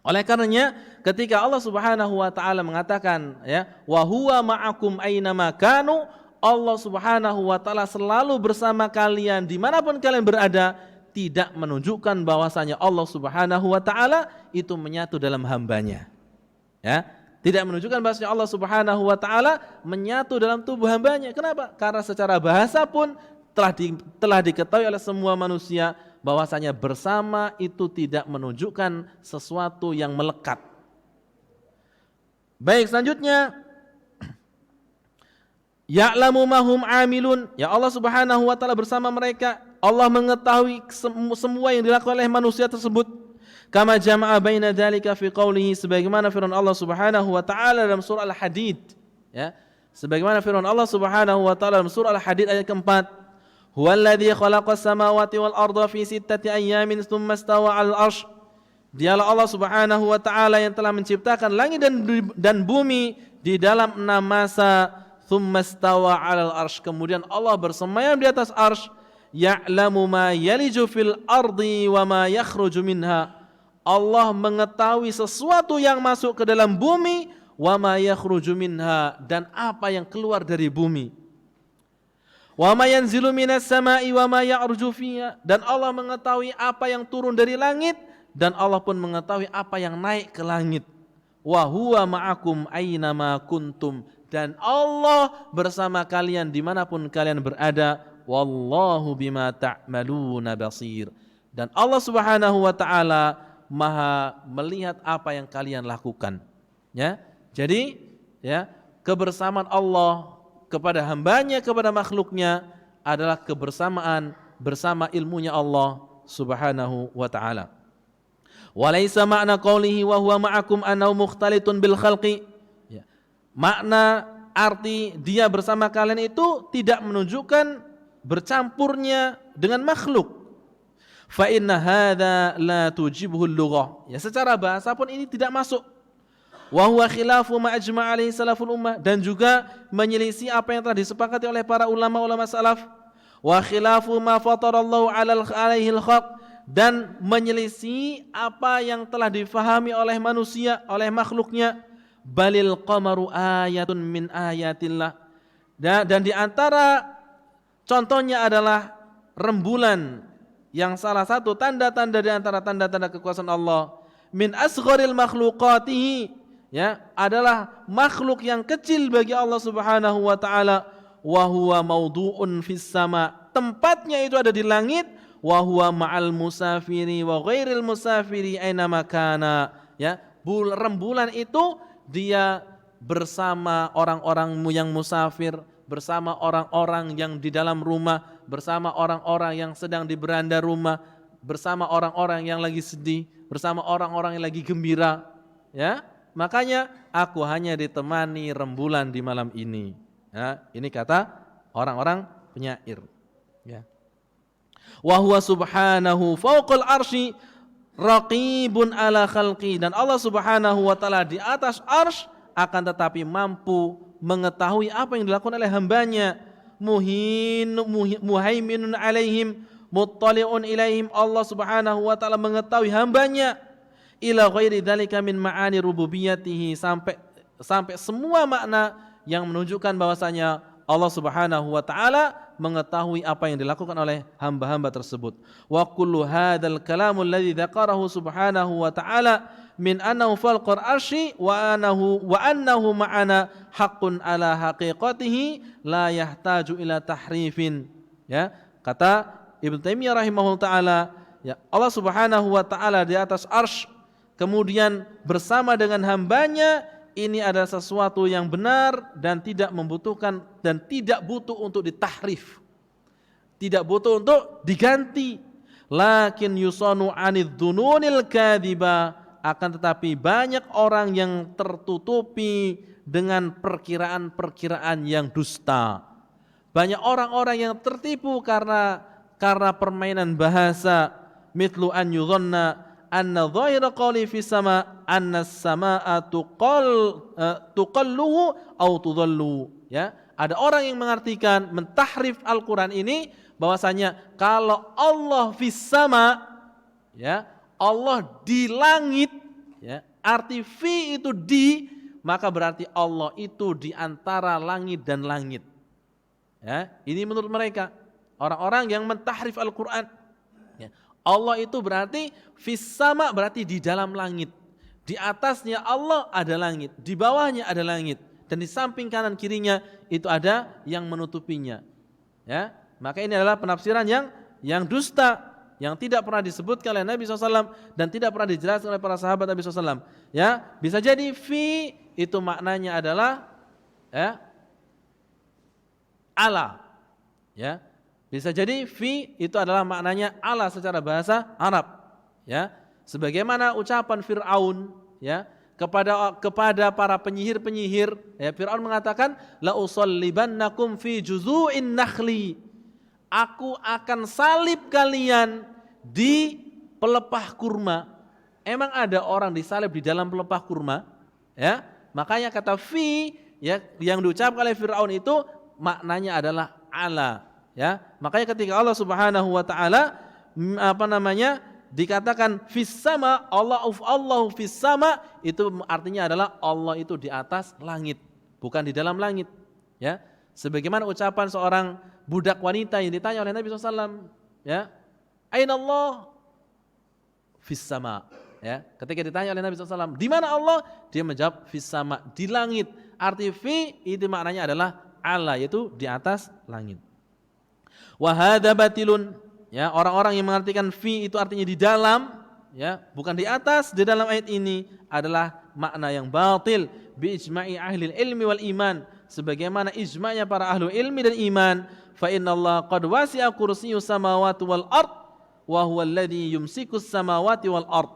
Speaker 1: Oleh karenanya ketika Allah Subhanahu wa taala mengatakan, ya, wa huwa ma'akum aina makanu, Allah Subhanahu wa taala selalu bersama kalian dimanapun kalian berada, tidak menunjukkan bahwasanya Allah Subhanahu wa taala itu menyatu dalam hambanya. Ya, tidak menunjukkan bahwasanya Allah Subhanahu wa taala menyatu dalam tubuh hambanya. Kenapa? Karena secara bahasa pun telah diketahui oleh semua manusia bahwasanya bersama itu tidak menunjukkan sesuatu yang melekat. Baik, selanjutnya ya'lamu ma hum amilun, ya Allah Subhanahu wa taala bersama mereka. Allah mengetahui semua yang dilakukan oleh manusia tersebut. Kama jama'a baina dzalika fi qoulihi, sebagaimana firman Allah Subhanahu wa taala dalam surah Al-Hadid, ya. Sebagaimana firman Allah Subhanahu wa taala dalam surah Al-Hadid ayat keempat, huwallazi khalaqas samawati wal arda fi sittati ayyamin tsumma istawa 'alal 'arsy. Dialah Allah Subhanahu wa taala yang telah menciptakan langit dan bumi di dalam 6 masa. Tsumma istawa 'alal 'arsy, kemudian Allah bersemayam di atas arsy. Ya'lamu ma yaliju fil ardi wa ma yakhruju minha. Allah mengetahui sesuatu yang masuk ke dalam bumi, wa ma yakhruju minha, dan apa yang keluar dari bumi. Wa ma yanzilu minas sama'i wa ma ya'ruju fiha, dan Allah mengetahui apa yang turun dari langit, dan Allah pun mengetahui apa yang naik ke langit. Wa huwa ma'akum aina ma kuntum, dan Allah bersama kalian dimanapun kalian berada. Wallahu bima ta'maluna basir, dan Allah Subhanahu wa taala Maha melihat apa yang kalian lakukan. Ya, jadi, ya, kebersamaan Allah kepada hambanya, kepada makhluknya adalah kebersamaan bersama ilmunya Allah Subhanahu wa taala. Walaysa ma'na qawlihi wa huwa ma'akum annahu mukhtalitun bil khalqi. Ya, makna arti dia bersama kalian itu tidak menunjukkan bercampurnya dengan makhluk. Fa inna hadza la tujibuhu al-lughah. Ya, secara bahasa pun ini tidak masuk. wa huwa khilafu ma ajma' alaihi salaful ummah, dan juga menyelisih apa yang telah disepakati oleh para ulama-ulama salaf, wa khilafu ma fatarallahu alaihi al-khalq, dan menyelisih apa yang telah difahami oleh manusia, oleh makhluknya. Balil qamaru ayatun min ayatillah, dan di antara contohnya adalah rembulan, yang salah satu tanda-tanda di antara tanda-tanda kekuasaan Allah. Min asgharil makhluqatihi, ya, adalah makhluk yang kecil bagi Allah Subhanahu wa taala. Wa huwa mawdu'un fis sama, tempatnya itu ada di langit. Wa huwa ma'al musafiri wa ghairil musafiri aina makana, ya. Rembulan itu dia bersama orang-orang yang musafir, bersama orang-orang yang di dalam rumah, bersama orang-orang yang sedang di beranda rumah, bersama orang-orang yang lagi sedih, bersama orang-orang yang lagi gembira, ya. Makanya aku hanya ditemani rembulan di malam ini. Ya, ini kata orang-orang penyair, ya. Wa huwa subhanahu fawqal arsy raqibun ala khalqi, dan Allah Subhanahu wa taala di atas arsy akan tetapi mampu mengetahui apa yang dilakukan oleh hambanya. Muhaiminun alaihim muttali'un ilaihim, Allah Subhanahu wa taala mengetahui hambanya. Ila ghairi dzalika min ma'ani rububiyyatihi, sampai semua makna yang menunjukkan bahwasanya Allah Subhanahu wa taala mengetahui apa yang dilakukan oleh hamba-hamba tersebut. Wa kullu hadzal kalamul ladzi dzakarahu subhanahu wa ta'ala min annahu fawqal arsy wa annahu ma'ana haqqun ala haqiqatihi la yahtaju ila tahrifin. Ya, kata Ibnu Taimiyah rahimahullah taala, ya, Allah Subhanahu wa taala di atas arsy, kemudian bersama dengan hambanya, ini adalah sesuatu yang benar dan tidak membutuhkan dan tidak butuh untuk ditahrif, tidak butuh untuk diganti. Lakin yusanu anid dzununil kadziba, akan tetapi banyak orang yang tertutupi dengan perkiraan-perkiraan yang dusta. Banyak orang-orang yang tertipu karena permainan bahasa. Mithlu an yudhanna anna dhahira qawli fi sama anna as-samaa tuqalluhu aw tudallu, ya. Ada orang yang mengartikan, mentahrif Al-Qur'an ini bahwasanya kalau Allah fis sama, ya, Allah di langit, ya, arti fi itu di, maka berarti Allah itu di antara langit dan langit. Ya, ini menurut mereka orang-orang yang mentahrif Al-Qur'an. Ya, Allah itu berarti fis sama, berarti di dalam langit. Di atasnya Allah ada langit, di bawahnya ada langit, dan di samping kanan kirinya itu ada yang menutupinya. Ya, maka ini adalah penafsiran yang dusta, yang tidak pernah disebutkan oleh Nabi SAW dan tidak pernah dijelaskan oleh para sahabat Nabi SAW. Ya, bisa jadi fi itu maknanya adalah, ya, ala, ya. Bisa jadi fi itu adalah maknanya ala secara bahasa Arab, ya. Sebagaimana ucapan Fir'aun, ya, kepada para penyihir-penyihir, ya, Fir'aun mengatakan la usallibannakum fi juzu'in nakhli, aku akan salib kalian di pelepah kurma. Emang ada orang disalib di dalam pelepah kurma, ya? Makanya kata fi, ya, yang diucapkan oleh Fir'aun itu maknanya adalah ala. Ya, makanya ketika Allah Subhanahu wa taala dikatakan fis sama, Allahu fis sama, itu artinya adalah Allah itu di atas langit, bukan di dalam langit, ya. Sebagaimana ucapan seorang budak wanita yang ditanya oleh Nabi SAW, ya, aina Allah? Fis sama, ya. Ketika ditanya oleh Nabi SAW, di mana Allah? Dia menjawab fis sama, di langit. Arti fi itu maknanya adalah ala, yaitu di atas langit. Wa hadza batilun, ya, orang-orang yang mengartikan fi itu artinya di dalam, ya, bukan di atas, di dalam ayat ini adalah makna yang batil bi ijma'i ahli ilmi wal iman, sebagaimana ijma'nya para ahli ilmi dan iman. Fa innallaha qad wasi'a kursiyyus samawati wal ard wa huwal ladzi yumsikus samawati wal ard,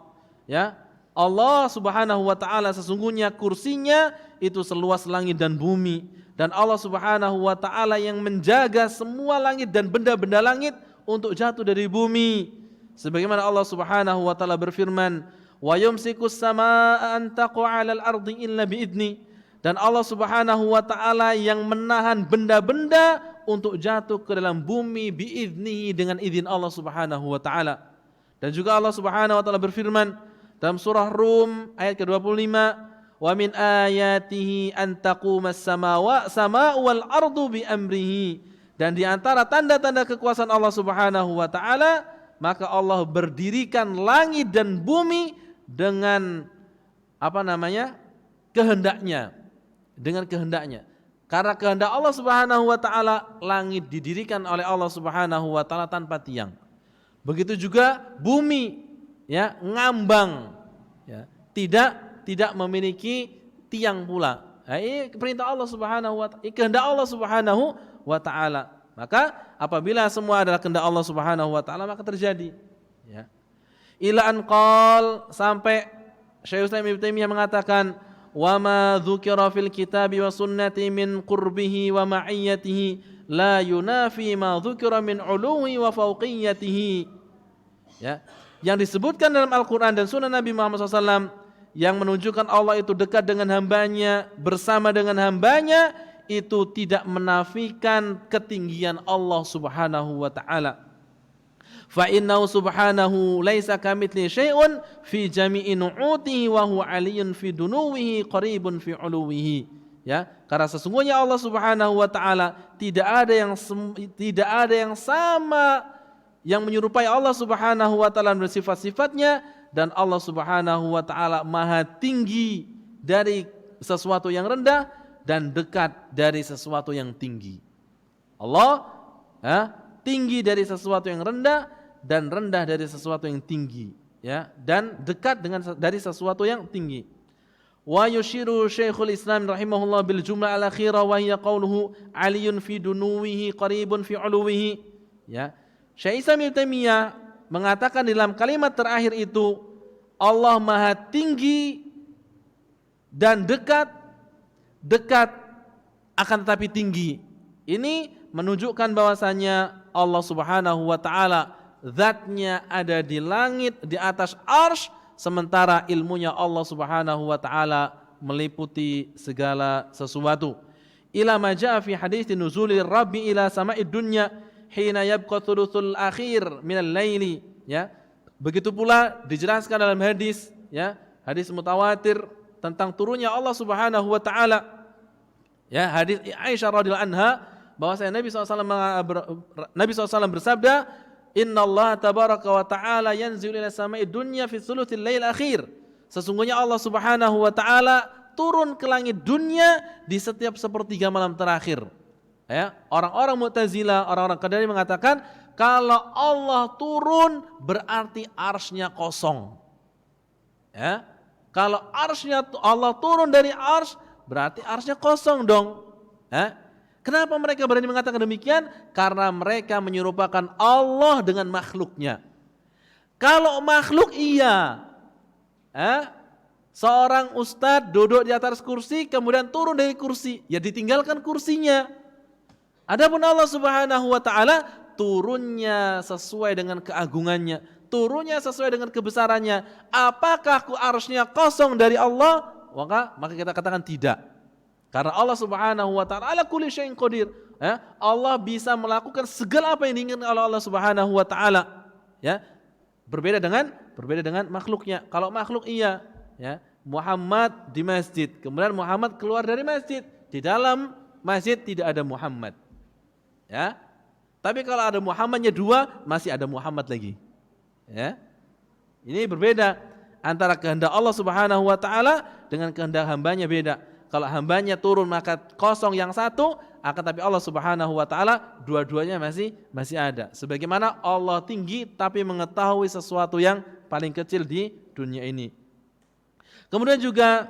Speaker 1: ya. Allah Subhanahu wa taala sesungguhnya kursinya itu seluas langit dan bumi, dan Allah Subhanahu wa taala yang menjaga semua langit dan benda-benda langit untuk jatuh dari bumi. Sebagaimana Allah Subhanahu wa taala berfirman, wa yumsikus samaa'a an taqa'a 'alal ardi illa biidni. Dan Allah Subhanahu wa taala yang menahan benda-benda untuk jatuh ke dalam bumi biidnihi, dengan izin Allah Subhanahu wa taala. Dan juga Allah Subhanahu wa taala berfirman dalam surah Rum ayat ke-25, wa min ayatihi an taqumas samaa'u wal ardu bi amrihi. Dan di antara tanda-tanda kekuasaan Allah Subhanahu wa taala, maka Allah berdirikan langit dan bumi dengan kehendaknya. Dengan kehendaknya. Karena kehendak Allah Subhanahu wa taala, langit didirikan oleh Allah Subhanahu wa taala tanpa tiang. Begitu juga bumi, ya, ngambang, ya, tidak memiliki tiang pula. Nah, ini perintah Allah Subhanahu wa taala, kehendak Allah Subhanahu wa taala. Maka apabila semua adalah kehendak Allah Subhanahu wa taala, maka terjadi, ya. Ila an qal, sampai Syekh Utsaimin Ibnu Taimiyah mengatakan, wa ma dzukira fil kitabi wa sunnati min qurbihi wa ma'iyyatihi la yunafi ma dzukira min uluwi wa fauqiyatihi. Ya, yang disebutkan dalam Al-Quran dan Sunnah Nabi Muhammad SAW yang menunjukkan Allah itu dekat dengan hambanya, bersama dengan hambanya, itu tidak menafikan ketinggian Allah Subhanahu wa ta'ala. Fa innahu subhanahu laisa kamitslihi syai'un fi jami'i nu'utihi wa huwa 'aliyyun fi dunuwihi qaribun fi 'uluwihi. Ya, karena sesungguhnya Allah Subhanahu wa taala tidak ada yang sama, yang menyerupai Allah Subhanahu wa taala dalam sifat-sifatnya, dan Allah Subhanahu wa taala maha tinggi dari sesuatu yang rendah dan dekat dari sesuatu yang tinggi. Allah, ya, tinggi dari sesuatu yang rendah dan rendah dari sesuatu yang tinggi, ya, dan dekat dari sesuatu yang tinggi. Wa yushiru Syekhul Islam rahimahullah bil jumlah al akhirah wa hiya qauluhu 'aliyyun fi dunuwihi qaribun fi 'uluwihi. Ya, Syekh Islam Ibnu Taimiyah mengatakan dalam kalimat terakhir itu, Allah maha tinggi dan dekat akan tetapi tinggi. Ini menunjukkan bahwasanya Allah Subhanahu wa taala zatnya ada di langit di atas arsy, sementara ilmunya Allah Subhanahu wa taala meliputi segala sesuatu. Ila ma jaa fi hadits nuzulir rabbi ila sama'id dunya hina yabqa thuluthul akhir minal laili, ya. Begitu pula dijelaskan dalam hadis, ya, hadis mutawatir tentang turunnya Allah Subhanahu wa taala. Ya, hadis Aisyah radhiyallahu anha bahwasanya Nabi SAW bersabda, Inna Allah tabaraka wa ta'ala yanzilu ila samai dunya fi thuluthil lail akhir. Sesungguhnya Allah Subhanahu wa ta'ala turun ke langit dunia di setiap sepertiga malam terakhir. Ya, orang-orang Mu'tazilah, orang-orang Qadariyah mengatakan kalau Allah turun berarti arsy-Nya kosong. Ya, kalau arsy-Nya Allah turun dari arsy berarti arsy-Nya kosong dong. Ya. Kenapa mereka berani mengatakan demikian? Karena mereka menyerupakan Allah dengan makhluknya. Kalau makhluk iya, seorang ustadz duduk di atas kursi kemudian turun dari kursi, ya ditinggalkan kursinya. Adapun Allah Subhanahu wa taala turunnya sesuai dengan keagungannya, turunnya sesuai dengan kebesarannya. Apakah arsy-Nya kosong dari Allah? Maka kita katakan tidak. Karena Allah Subhanahu wa taala ala kulli syai'in qadir. Ya, Allah bisa melakukan segala apa yang diinginkan oleh Allah Subhanahu wa taala. Ya. Berbeda dengan makhluknya. Kalau makhluk iya, ya, Muhammad di masjid, kemudian Muhammad keluar dari masjid. Di dalam masjid tidak ada Muhammad. Ya. Tapi kalau ada Muhammadnya dua, masih ada Muhammad lagi. Ya. Ini berbeda antara kehendak Allah Subhanahu wa taala dengan kehendak hambanya, beda. Kalau hambanya turun maka kosong yang satu, akan tapi Allah Subhanahu wa taala dua-duanya masih ada. Sebagaimana Allah tinggi tapi mengetahui sesuatu yang paling kecil di dunia ini. Kemudian juga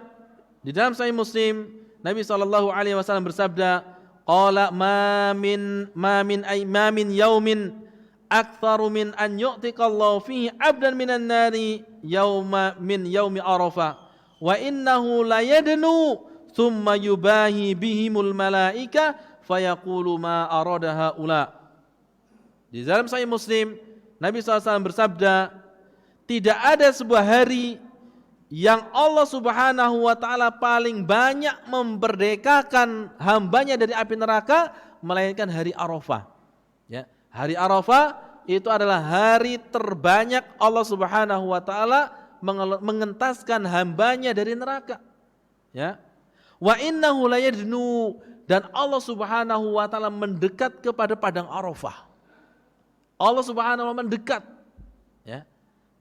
Speaker 1: di dalam Sahih Muslim Nabi SAW bersabda, qala ma min yaumin aktsaru min an yu'tiqallahu fihi 'abdan minan nari yaumi Arafah wa innahu la yadnu thumma yubahi bihimul malaika fayaqulu ma arada haula. Di dalam Sahih Muslim Nabi SAW bersabda, tidak ada sebuah hari yang Allah Subhanahu wa taala paling banyak memerdekakan hambanya dari api neraka melainkan hari Arafah. Ya, hari Arafah itu adalah hari terbanyak Allah Subhanahu wa taala mengentaskan hambanya dari neraka. Ya. Wa innahu layadnu, dan Allah Subhanahu wa taala mendekat kepada padang Arafah. Allah Subhanahu wa taala mendekat. Ya.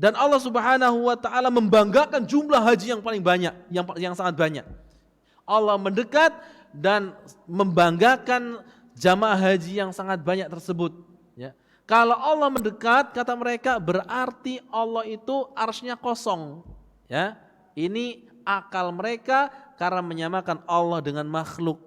Speaker 1: Dan Allah Subhanahu wa taala membanggakan jumlah haji yang paling banyak, yang sangat banyak. Allah mendekat dan membanggakan jamaah haji yang sangat banyak tersebut. Ya. Kalau Allah mendekat, kata mereka, berarti Allah itu arsy-Nya kosong. Ya. Ini akal mereka karena menyamakan Allah dengan makhluk.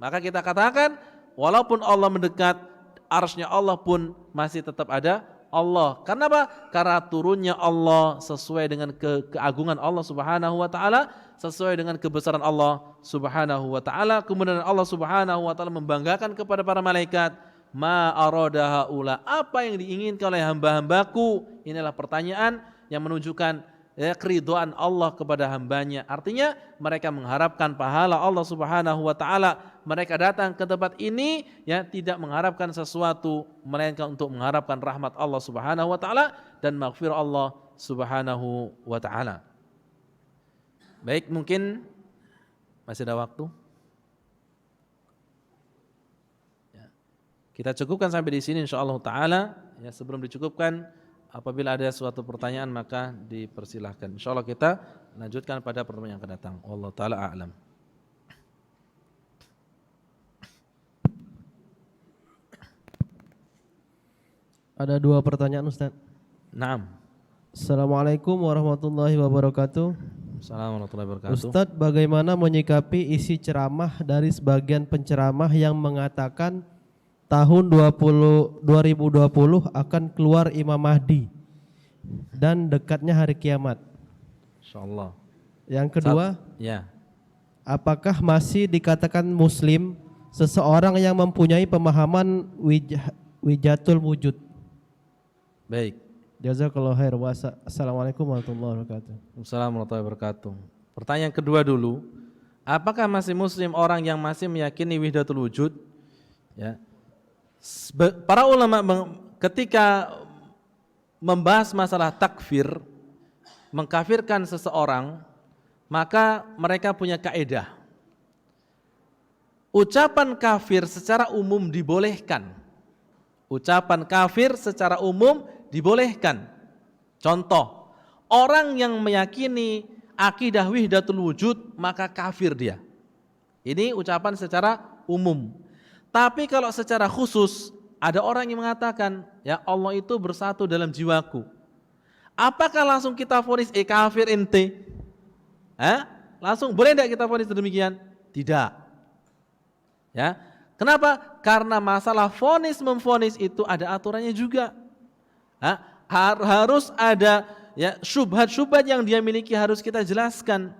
Speaker 1: Maka kita katakan, walaupun Allah mendekat, arsy-Nya Allah pun masih tetap ada Allah. Karena apa? Karena turunnya Allah sesuai dengan keagungan Allah Subhanahu wa taala, sesuai dengan kebesaran Allah Subhanahu wa taala. Kemudian Allah Subhanahu wa taala membanggakan kepada para malaikat, ma arada haula, apa yang diinginkan oleh hamba-hambaku. Inilah pertanyaan yang menunjukkan keridhaan Allah kepada hambanya. Artinya mereka mengharapkan pahala Allah Subhanahu wa taala. Mereka datang ke tempat ini ya tidak mengharapkan sesuatu melainkan untuk mengharapkan rahmat Allah Subhanahu wa taala dan maghfirah Allah Subhanahu wa taala. Baik, mungkin masih ada waktu. Ya. Kita cukupkan sampai di sini insyaallah taala. Ya, sebelum dicukupkan, apabila ada suatu pertanyaan maka dipersilahkan. Insyaallah kita lanjutkan pada pertemuan yang akan datang. Wallahu taala a'lam.
Speaker 2: Ada 2 pertanyaan Ustaz.
Speaker 1: Naam.
Speaker 2: Assalamualaikum warahmatullahi wabarakatuh.
Speaker 1: Assalamualaikum warahmatullahi wabarakatuh.
Speaker 2: Ustaz, bagaimana menyikapi isi ceramah dari sebagian penceramah yang mengatakan tahun 2020 akan keluar Imam Mahdi dan dekatnya hari kiamat?
Speaker 1: Insyaallah.
Speaker 2: Yang kedua,
Speaker 1: ya.
Speaker 2: Apakah masih dikatakan muslim seseorang yang mempunyai pemahaman wijatul wujud?
Speaker 1: Baik.
Speaker 2: Jazakallahu khair. Assalamualaikum warahmatullahi wabarakatuh.
Speaker 1: Assalamualaikum warahmatullahi wabarakatuh. Pertanyaan kedua dulu, apakah masih muslim orang yang masih meyakini wahdatul wujud? Ya. Para ulama ketika membahas masalah takfir, mengkafirkan seseorang, maka mereka punya kaidah. Ucapan kafir secara umum dibolehkan. Ucapan kafir secara umum dibolehkan. Contoh, orang yang meyakini akidah wahdatul wujud maka kafir dia. Ini ucapan secara umum. Tapi kalau secara khusus ada orang yang mengatakan ya Allah itu bersatu dalam jiwaku. Apakah langsung kita vonis kafir ente? Langsung boleh tidak kita vonis demikian? Tidak. Ya. Kenapa? Karena masalah vonis memvonis itu ada aturannya juga. Harus ada ya syubhat-syubhat yang dia miliki harus kita jelaskan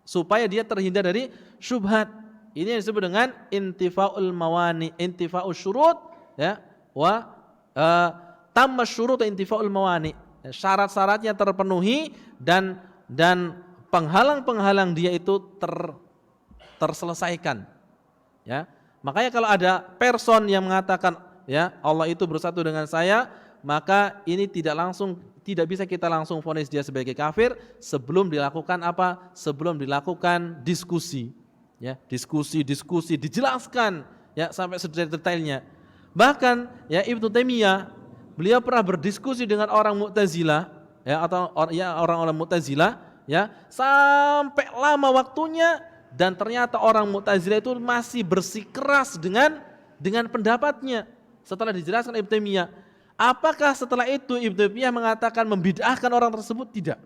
Speaker 1: supaya dia terhindar dari syubhat. Ini yang disebut dengan intifaul mawani, intifaul syurut ya wa tamma syurut intifaul mawani. Syarat-syaratnya terpenuhi dan penghalang-penghalang dia itu terselesaikan. Ya. Makanya kalau ada person yang mengatakan ya Allah itu bersatu dengan saya, maka ini tidak bisa kita langsung vonis dia sebagai kafir sebelum dilakukan apa? Sebelum dilakukan diskusi. Ya, diskusi dijelaskan ya sampai sedetailnya. Bahkan ya Ibnu Taimiyah beliau pernah berdiskusi dengan orang Mu'tazilah ya atau orang-orang Mu'tazilah ya sampai lama waktunya. Dan ternyata orang Mu'tazilah itu masih bersikeras dengan pendapatnya. Setelah dijelaskan Ibnu Taimiyah, apakah setelah itu Ibnu Taimiyah mengatakan membid'ahkan orang tersebut? Tidak.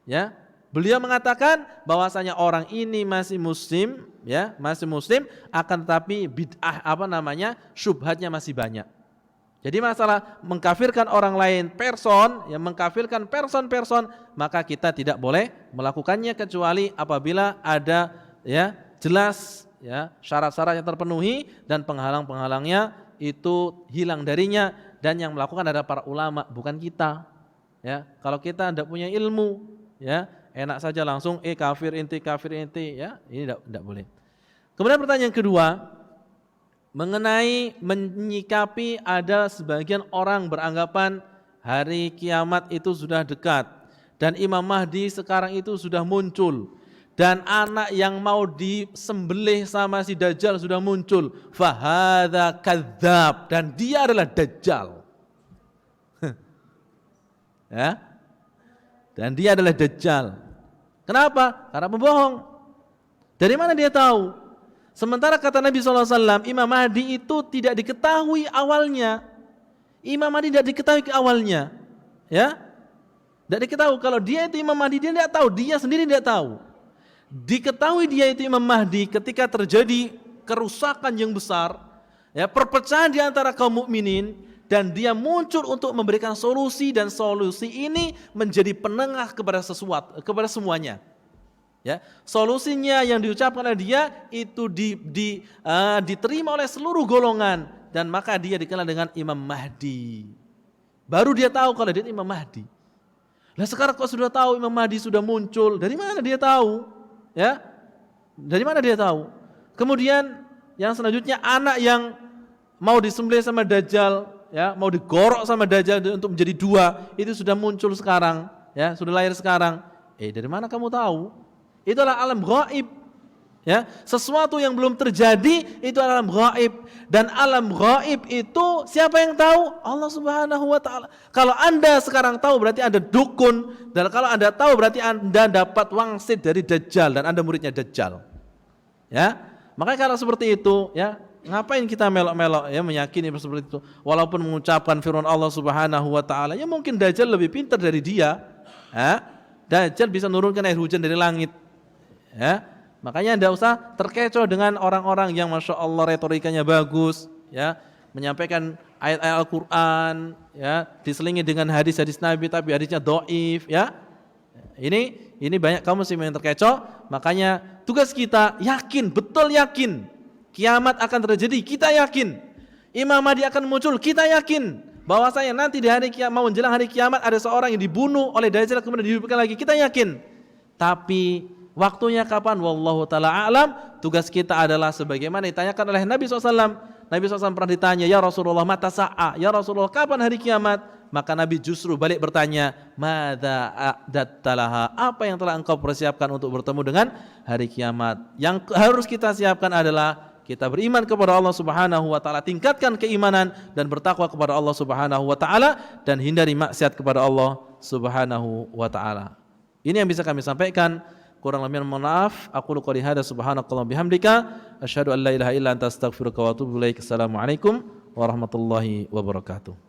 Speaker 1: Ya, beliau mengatakan bahwasanya orang ini masih muslim, ya, masih muslim, akan tetapi bid'ah syubhatnya masih banyak. Jadi masalah mengkafirkan orang lain yang mengkafirkan person, maka kita tidak boleh melakukannya kecuali apabila ada ya jelas ya syarat-syarat yang terpenuhi dan penghalang-penghalangnya itu hilang darinya, dan yang melakukan adalah para ulama bukan kita. Ya, kalau kita tidak punya ilmu, ya enak saja langsung kafir inti ya. Ini tidak boleh. Kemudian pertanyaan kedua, mengenai menyikapi ada sebagian orang beranggapan hari kiamat itu sudah dekat dan Imam Mahdi sekarang itu sudah muncul dan anak yang mau disembelih sama si Dajjal sudah muncul. Fahadza kadzdzab, dan dia adalah Dajjal. Ya. Dan dia adalah Dajjal. Kenapa? Karena pembohong. Dari mana dia tahu? Sementara kata Nabi SAW, Imam Mahdi itu tidak diketahui awalnya. Imam Mahdi tidak diketahui awalnya. Ya, tidak diketahui. Kalau dia itu Imam Mahdi, dia tidak tahu. Dia sendiri tidak tahu. Diketahui dia itu Imam Mahdi ketika terjadi kerusakan yang besar, ya, perpecahan di antara kaum mukminin, dan dia muncul untuk memberikan solusi, dan solusi ini menjadi penengah kepada sesuatu, kepada semuanya. Ya, solusinya yang diucapkan oleh dia itu diterima oleh seluruh golongan, dan maka dia dikenal dengan Imam Mahdi. Baru dia tahu kalau dia Imam Mahdi. Nah sekarang kok sudah tahu Imam Mahdi sudah muncul, dari mana dia tahu? Ya, dari mana dia tahu? Kemudian yang selanjutnya, anak yang mau disembelih sama Dajjal, ya, mau digorok sama Dajjal untuk menjadi dua, itu sudah muncul sekarang, ya, sudah lahir sekarang. Dari mana kamu tahu? Itu adalah alam gaib, ya, sesuatu yang belum terjadi itu alam gaib, dan alam gaib itu siapa yang tahu? Allah Subhanahu wa taala. Kalau Anda sekarang tahu berarti Anda dukun, dan kalau Anda tahu berarti Anda dapat wangsit dari Dajjal dan Anda muridnya Dajjal. Ya, makanya kalau seperti itu, ya, ngapain kita melok-melok, ya, meyakini seperti itu? Walaupun mengucapkan firman Allah Subhanahu wa taala, ya mungkin Dajjal lebih pintar dari dia. Ya, Dajjal bisa menurunkan air hujan dari langit. Ya, makanya tidak usah terkecoh dengan orang-orang yang masya Allah retorikanya bagus, ya, menyampaikan ayat-ayat Al-Quran, ya, diselingi dengan hadis-hadis Nabi tapi hadisnya dhaif, ya. Ini banyak kaum muslimin yang terkecoh. Makanya tugas kita yakin, betul yakin kiamat akan terjadi, kita yakin Imam Mahdi akan muncul, kita yakin bahwasanya nanti di hari kiamat, mau menjelang hari kiamat, ada seorang yang dibunuh oleh Dajjal kemudian dihidupkan lagi, kita yakin. Tapi waktunya kapan? Wallahu ta'ala a'lam. Tugas kita adalah sebagaimana ditanyakan oleh Nabi SAW. Nabi SAW pernah ditanya, ya Rasulullah mata sa'ah, ya Rasulullah kapan hari kiamat? Maka Nabi justru balik bertanya, madza a'dattalaha, apa yang telah engkau persiapkan untuk bertemu dengan hari kiamat? Yang harus kita siapkan adalah kita beriman kepada Allah Subhanahu wa taala, tingkatkan keimanan dan bertakwa kepada Allah Subhanahu wa taala, dan hindari maksiat kepada Allah Subhanahu wa taala. Ini yang bisa kami sampaikan. Kurang lebih mohon maaf. Aku qouli hadza subhanakallahumma bihamdika asyhadu an la ilaha illa anta astaghfiruka wa atubu ilaik. Assalamualaikum warahmatullahi wabarakatuh.